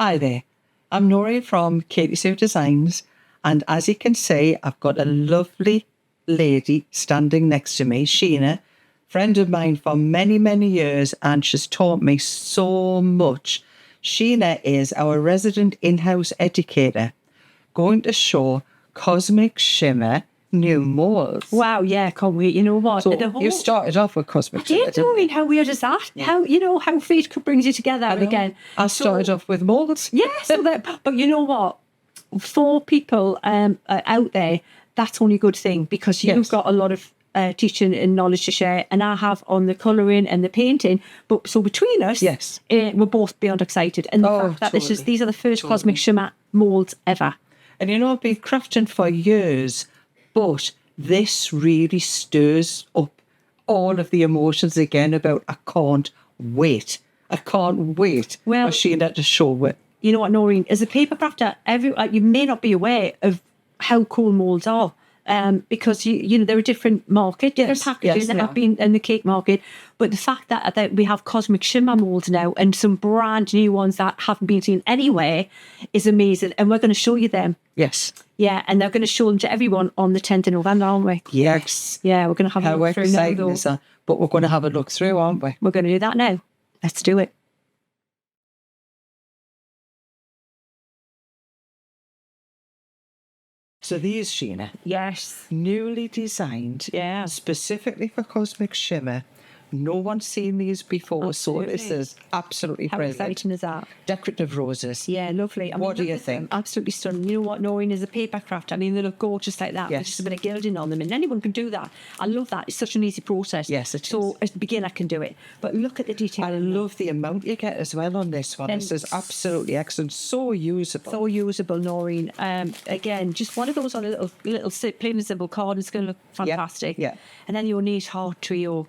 Hi there, I'm Noreen from Katie Sue Designs, and as you can see, I've got a lovely lady standing next to me, Sheena, friend of mine for many, many years, and she's taught me so much. Sheena is our resident in-house educator, going to show Cosmic Shimmer new molds. Wow, yeah, can't wait. You know what? So you started off with Cosmic Shimmer, didn't you? How weird is that? How, you know, how fate could bring you together again. I started off with molds. Yeah, but you know what? For people out there, that's only a good thing, because you've got a lot of teaching and knowledge to share, and I have on the colouring and the painting. But so between us, we're both beyond excited. And the fact that these are the first Cosmic Shimmer moulds ever. And you know, I've been crafting for years, but this really stirs up all of the emotions again about I can't wait. I can't wait for Sheena to show it. You know what, Noreen, as a paper crafter, you may not be aware of how cool moulds are. Because you know, there are different markets, different packages that have been in the cake market, but the fact that we have Cosmic Shimmer moulds now, and some brand new ones that haven't been seen anywhere, is amazing. And we're going to show you them. Yes. Yeah, and they're going to show them to everyone on the 10th of November, aren't we? Yes. Yeah, we're going to have a look through now. But we're going to have a look through, aren't we? We're going to do that now. Let's do it. So these, Sheena, yes, newly designed, specifically for Cosmic Shimmer. No one's seen these before, so this is absolutely brilliant. How exciting is that? Decorative roses. Yeah, lovely. What do you think? Absolutely stunning. You know what, Noreen, is a paper craft. I mean, they look gorgeous like that. With just a bit of gilding on them, and anyone can do that. I love that. It's such an easy process. Yes, it is. So as a beginner, I can do it. But look at the detail. I love the amount you get as well on this one. This is absolutely excellent. So usable. So usable, Noreen. Again, just one of those on a little plain and simple card. It's going to look fantastic. Yeah. And then your neat heart trio.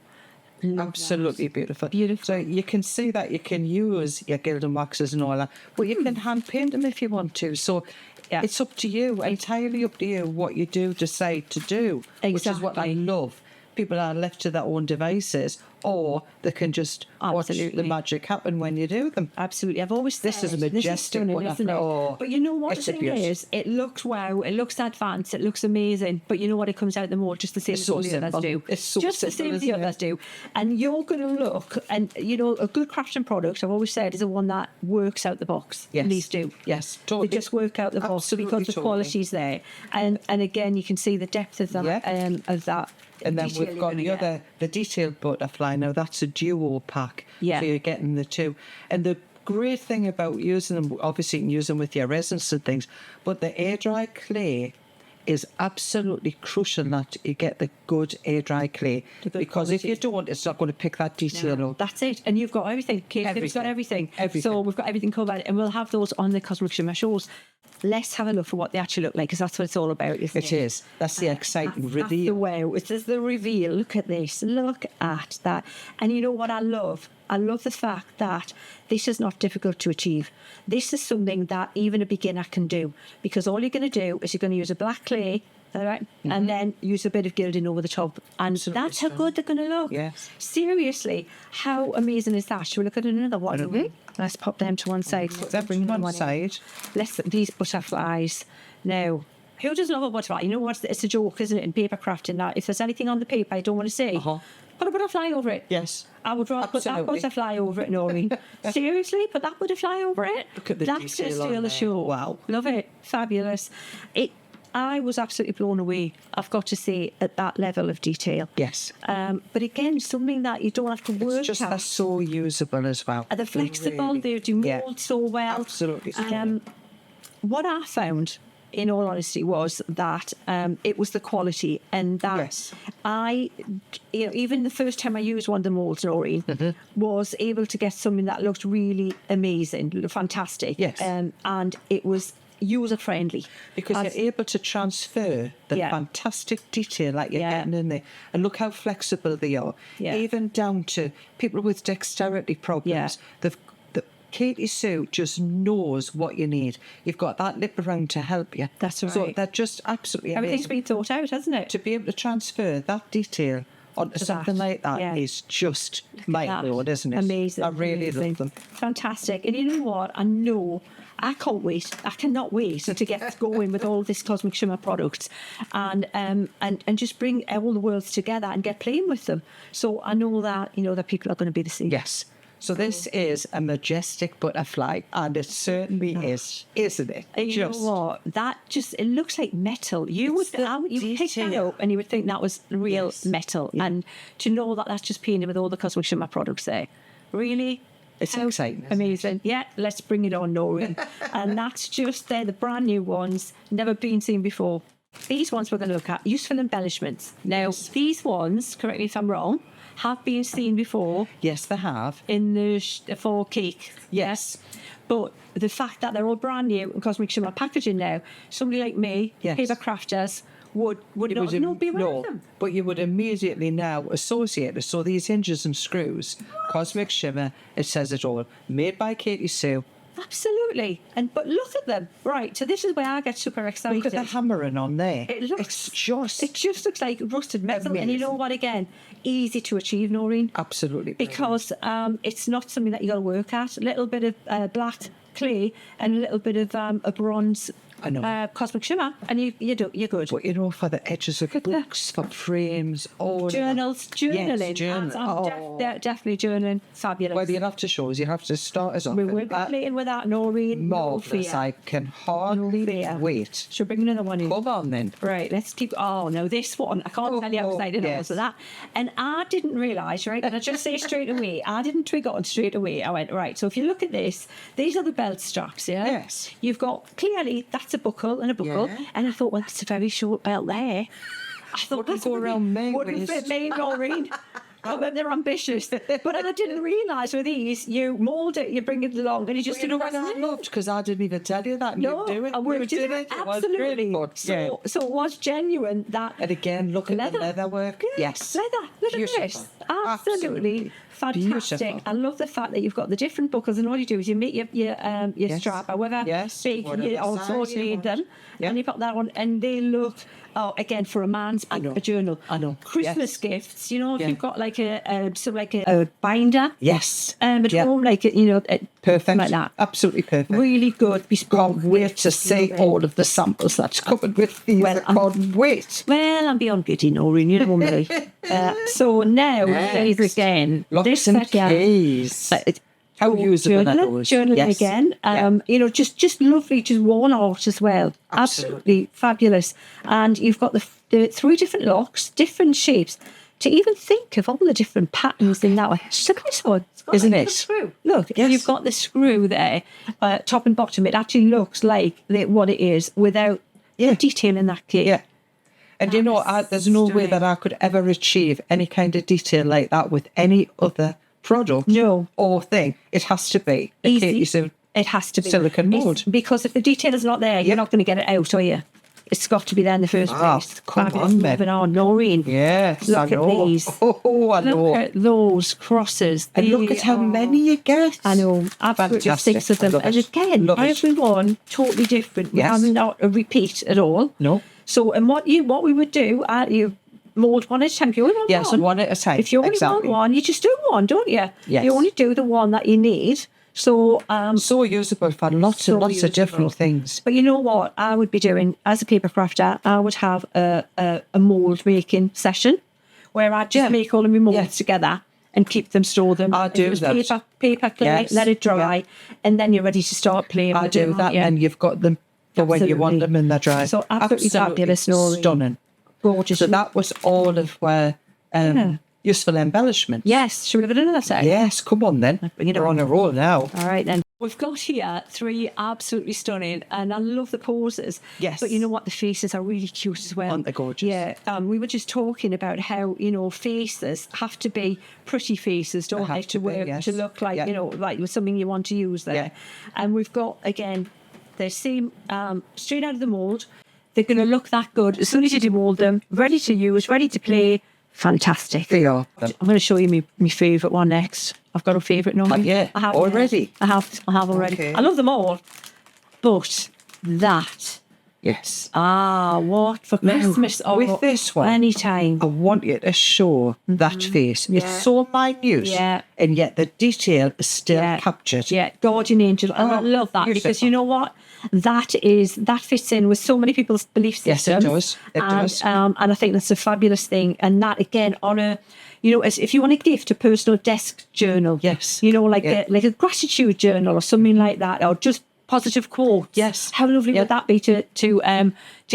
Absolutely beautiful. Beautiful. So you can see that you can use your gilding waxes and all that, but you can hand paint them if you want to. So it's up to you, entirely up to you what you do decide to do, which is what I love. People are left to their own devices, or they can just watch the magic happen when you do them. Absolutely. I've always said this is a majestic one, isn't it? But you know what the thing is? It looks wow, it looks advanced, it looks amazing, but you know what? It comes out the mold just the same as all the others do. It's so just the same as the others do. And you're going to look, and you know, a good crafting product, I've always said, is the one that works out the box. Yes. These do. Yes, totally. They just work out the box because the quality's there. And again, you can see the depth of that. And then we've got the detailed butterfly. Now that's a duo pack, so you're getting the two. And the great thing about using them, obviously you can use them with your resins and things, but the air dry clay is absolutely crucial that you get the good air dry clay, because if you don't, it's not going to pick that detail up. That's it. And you've got everything. Kate's got everything. So we've got everything covered, and we'll have those on the Cosmic Shimmer shows. Let's have a look for what they actually look like, because that's what it's all about, isn't it? It is. That's the exciting reveal. That's the wow. It is the reveal. Look at this. Look at that. And you know what I love? I love the fact that this is not difficult to achieve. This is something that even a beginner can do, because all you're going to do is you're going to use a black clay, all right, and then use a bit of gilding over the top, and that's how good they're going to look. Yes. Seriously, how amazing is that? Shall we look at another one? Let's pop them to one side. Bring one side. These butterflies. Now, who doesn't love a butterfly? You know what? It's a joke, isn't it, in paper crafting, that if there's anything on the paper I don't want to see, put a butterfly over it. Yes. I would rather put that butterfly over it, Noreen. Seriously, put that butterfly over it. Look at the That's detail going to steal the show. Wow. Love it. Fabulous. I was absolutely blown away, I've got to say, at that level of detail. Yes. But again, something that you don't have to work It's just they're so usable as well. They're flexible, they do mould so well. Absolutely. What I found, in all honesty, was that it was the quality, and that even the first time I used one of the moulds, Noreen, was able to get something that looked really amazing, fantastic. Yes. And it was user-friendly, because you're able to transfer the fantastic detail that you're getting in there, and look how flexible they are, even down to people with dexterity problems. Katie Sue just knows what you need. You've got that lip around to help you. That's right. So they're just absolutely amazing. Everything's been thought out, hasn't it? To be able to transfer that detail onto something like that is just mind-blowing, isn't it? Amazing. I really love them. Fantastic. And you know what? I can't wait. I cannot wait to get going with all this Cosmic Shimmer products and just bring all the worlds together and get playing with them. So I know that, that people are going to be the same. Yes. So this is a majestic butterfly, and it certainly is, isn't it? And you know what? It looks like metal. You would pick that up and you would think that was real metal. Yeah. And to know that that's just painted with all the Cosmic Shimmer products there. Really? It's exciting. Amazing. Yeah, let's bring it on, Noreen. And that's just the brand new ones, never been seen before. These ones we're going to look at, useful embellishments. Now, these ones, correct me if I'm wrong, have been seen before. Yes, they have. In the for cake. Yes. But the fact that they're all brand new and Cosmic Shimmer packaging now, somebody like me, paper crafters, would not be aware of them. But you would immediately now associate it. So these hinges and screws, Cosmic Shimmer, it says it all. Made by Katie Sue. Absolutely. But look at them. Right, so this is where I get super excited. Look at the hammering on there. It just looks like rusted metal. Amazing. And you know what, again, easy to achieve, Noreen. Absolutely. Because it's not something that you got to work at. A little bit of black clay and a little bit of a bronze Cosmic Shimmer, and you're good. But for the edges of books, for frames, journals, journaling. Yes, journaling. Definitely journaling. Fabulous. Well, you'll have to show us. You have to start us off. We will be playing with that, Noreen. Marvellous. I can hardly wait. Should we bring another one in? Come on, then. Right, let's keep... Oh, no, this one. I can't tell you how excited I was with that. And I didn't realise, right, and I just say straight away, I didn't trigger on straight away. I went, right, so if you look at this, these are the belt straps, yeah? Yes. You've got, clearly, that's a buckle and a buckle. Yeah. And I thought, well, it's a very short belt there. I thought that's go around me. Wouldn't fit me, Noreen. Well, they're ambitious. But I didn't realise with these, you mould it, you bring it along, and you just what I loved, because I didn't even tell you that. No, you do it. And we did it. Absolutely. So it was genuine that. And again, look at the leather work. Yes. Leather. Look at this. Absolutely. Fantastic. Beautiful. I love the fact that you've got the different buckles, and all you do is you make your strap, however big you also need them, and you put that on, and they look. Oh, again, for a man's a journal. I know. Christmas gifts, if you've got like a binder. Yes. At home, perfect. Like that. Absolutely perfect. Really good. Can't wait to see all of the samples that's covered with these. I can't wait. Well, I'm beyond giddy, Noreen, you know me. So now, ladies again. Locks and keys. How usable are those? Journaling again. Just lovely, just worn out as well. Absolutely fabulous. And you've got the 3 different locks, different shapes. To even think of all the different patterns in that one. Look at this one. Isn't it? Screw. Look, you've got the screw there, top and bottom. It actually looks like what it is without detail in that kit. Yeah. And there's no way that I could ever achieve any kind of detail like that with any other product or thing. It has to be easy. It has to be silicone mould, because if the detail is not there, you're not going to get it out, are you? It's got to be there in the first place. Come on, moving on, Noreen. Yes, look at these. I know. Look at those crosses. And look at how many you get. I know, absolutely 6 of them. And again, everyone totally different. We have not a repeat at all. No. So, and what we would do, you mould one at a time. If you only want one at a time. If you only want one, you just do one, don't you? Yes. You only do the one that you need. So usable for lots of different things. But you know what I would be doing as a paper crafter? I would have a mould making session where I just make all of my moulds together and keep them, store them. I do that. Paper clay, let it dry, and then you're ready to start playing. I do that, and you've got them for when you want them in the dry. So absolutely fabulous, Noreen. Stunning. Gorgeous. So that was all of where useful embellishments. Yes. Should we have another set? Yes, come on then. We're on a roll now. All right then. We've got here 3 absolutely stunning, and I love the poses. Yes. But you know what? The faces are really cute as well. Aren't they gorgeous? Yeah. We were just talking about how, faces have to be pretty faces, don't they? To look like, like with something you want to use there. Yeah. And we've got, again, the same, straight out of the mould. They're going to look that good as soon as you demould them, ready to use, ready to play. Fantastic. They are. I'm going to show you my favourite one next. I've got a favourite now. Yeah, I have already. I have already. Okay. I love them all, but that Yes. What for Christmas? Now, with this one, anytime. I want you to show that face. Yeah. It's so minute, Yeah. and yet the detail is still Yeah. captured. Yeah, guardian angel. And I Oh, love that beautiful. because you know what? That fits in with so many people's belief Yes, systems. it does. It does. And I think that's a fabulous thing. And that again on a, as if you want to gift a personal desk journal. Yes. Like Yeah. a gratitude journal or something like that, or just positive quotes. Yes. How lovely Yeah. would that be to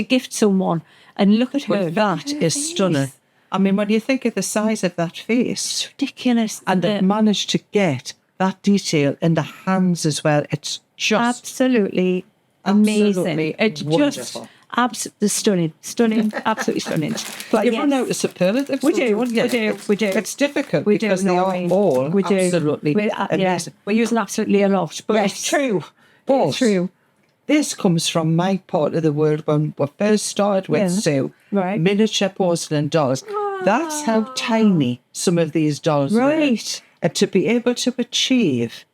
gift someone? And look at her. But that is stunning. I mean, when you think of the size of that face, It's ridiculous. and they've managed to get that detail in the hands as well, it's just absolutely amazing. absolutely It's just wonderful. absolutely stunning, absolutely stunning. But You've run out of superlatives. We do, don't you? we do. It's difficult We do, because they are Noreen. all We do. absolutely Yeah, amazing. we're using absolutely a lot, but Yes. it's true. But It's true. this comes from my part of the world when we first started with Yeah. Sue. Right. Miniature porcelain dolls. That's how tiny some of these dolls were. Right. And to be able to achieve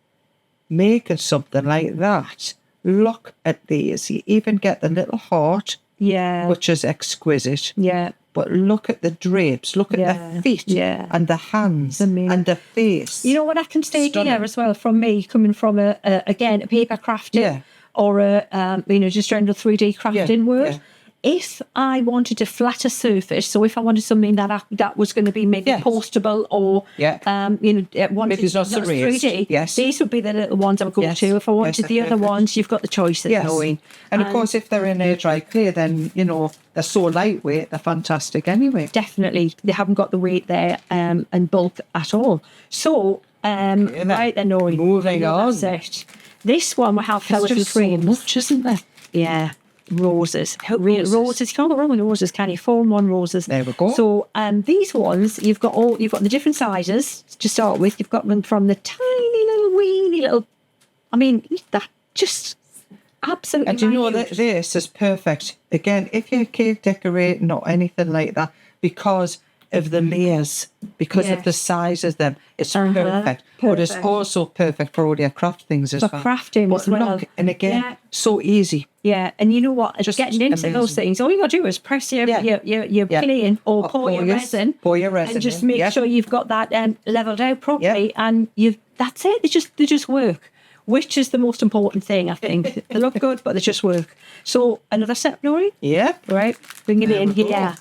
making something like that, look at these. You even get the little heart, Yeah. which is exquisite. Yeah. But look at the drapes, look at Yeah. the feet Yeah. and the hands amazing. and the face. You know what I can say Stunning. here as well from me, coming from a paper crafting Yeah. or just general 3D crafting work. yeah. If I wanted a flatter surface, so if I wanted something that was going to be maybe Yes. postable or Yeah. wanted Maybe it's not so raised. 3D, Yes. these would be the little ones I would go Yes. to. If I wanted Yes, the other perfect. ones, you've got the choices. Yes. Knowing. And of course, if they're in air dry clay, then, they're so lightweight, they're fantastic anyway. Definitely, they haven't got the weight there and bulk at all. So, right then, Noreen. Moving on. That's it. This one will have There's colourful just so frames. much, isn't there? Yeah, roses. Roses. You can't go wrong with roses, can you? 4-in-1 roses. There we go. So, these ones you've got the different sizes to start with. You've got them from the tiny little, weeny little. I mean, that just absolutely. And you know minute. that this is perfect. Again, if you're cake decorating or anything like that, because of the layers, because of Yes. the size of them, it's Uh-huh. perfect. But it's Perfect. also perfect for all your craft things as For well. crafting But as well. look, and again, Yeah. so easy. Yeah, and you know what? Just Getting into those amazing. things, all you got to do is press your Yeah. plane or pour your resin. Pour your resin and just in, make yeah. sure you've got that leveled out properly, and that's it. They just work, which is the most important thing, I think. They look good, but they just work. So another set, Noreen? Yeah. Right, bring it There in. we go. Yeah,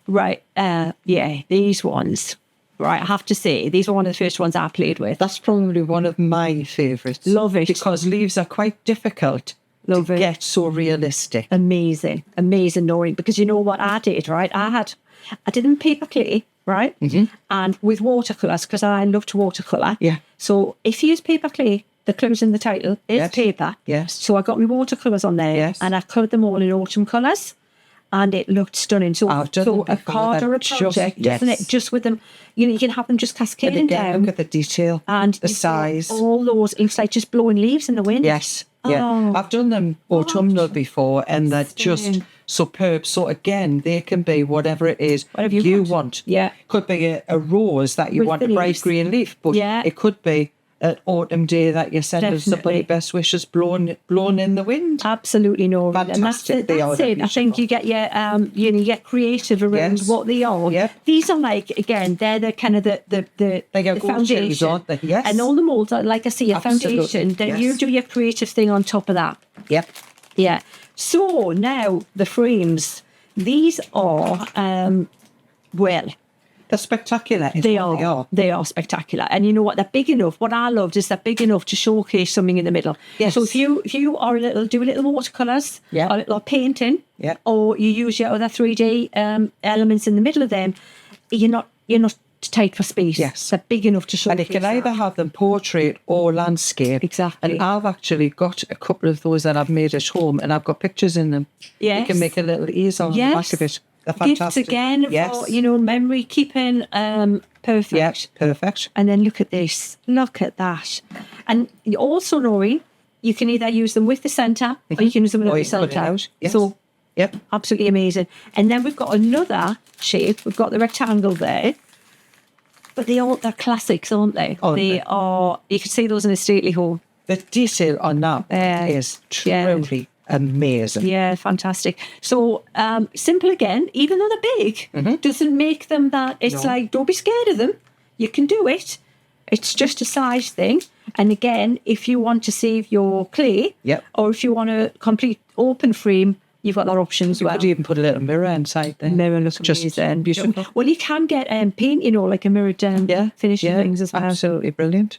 right. These ones. Right, I have to say, these were one of the first ones I played with. That's probably one of my favourites. Love it. Because leaves are quite difficult Love to it. get so realistic. Amazing, Noreen. Because you know what I did, right? I did them paper clay, right? Mm-hmm. And with watercolours, because I love to watercolour. Yeah. So if you use paper clay, the clues in the title is Yes. paper. Yes. So I got my watercolours on there, Yes. and I coloured them all in autumn colours, and it looked stunning. So, I've done so them a before, card or a they're just- project, doesn't yes. it? Just with them, you can have them just And cascading again, down, look at the detail, and the you've got size. all those. It's like just blowing leaves in the wind. Yes. Yeah. Oh. I've done them autumnal before, and they're just Stunning. superb. So again, they can be whatever it is Whatever you want. Yeah. Could be a rose that you With want the a bright leaves. green leaf, but Yeah. it could be an autumn day that you're sending somebody Definitely. best wishes blown in the wind. Absolutely, Noreen. And that's Fantastic. it. They are, That's they're it. I think beautiful. you get your, you get creative around Yes. what they are. Yep. These are like, again, they're the kind of the They're your the go-tos, foundation, aren't they? Yes. And all the moulds are, like I say, a Absolutely. foundation. Then Yes. you do your creative thing on top of that. Yep. Yeah. So now the frames. These are well. They're spectacular. is They what are. They are spectacular, and you know what? They're big enough. What I loved is they're big enough to showcase something in the middle. Yes. So if you are do a little watercolors, Yeah. or a little painting, Yeah. or you use your other 3D elements in the middle of them, you're not tight for space. Yes. They're big enough to showcase. And you can that. either have them portrait or landscape. Exactly. And I've actually got a couple of those that I've made at home, and I've got pictures in them. You Yes. can make a little easel on the back of it. They're fantastic. Gifts again Yes. for memory keeping. Perfect. Yes, perfect. And then look at this. Look at that. And you also, Noreen, you can either use them with the centre or you can use them Or without you the can put it centre. out, yes. So Yep. absolutely amazing. And then we've got another shape. We've got the rectangle there. But they're classics, aren't they? Aren't They are. You can see those in a stately home. The detail on that is Yeah. truly amazing. Yeah, fantastic. So simple again, even though they're big, doesn't make them that it's like, don't be scared of them. You can do it. It's just a size thing. And again, if you want to save your clay, or if you want a complete open frame, you've got that option as well. You could even put a little mirror inside there. Mirror looks just amazing. beautiful. Well, you can get paint, like a mirrored finishing things as well. Absolutely brilliant.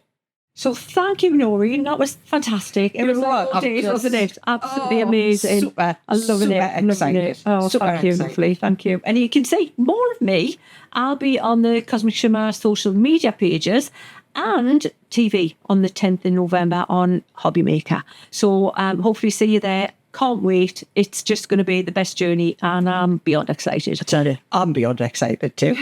So thank you, Noreen. That was fantastic. It was lovely, wasn't it? Absolutely amazing. Super, I love it. Excited. Oh, super thank you, excited. lovely. Thank you. And you can see more of me. I'll be on the Cosmic Shimmer social media pages and TV on the 10th of November on Hobby Maker. So hopefully see you there. Can't wait. It's just going to be the best journey and I'm beyond excited. I'm beyond excited too.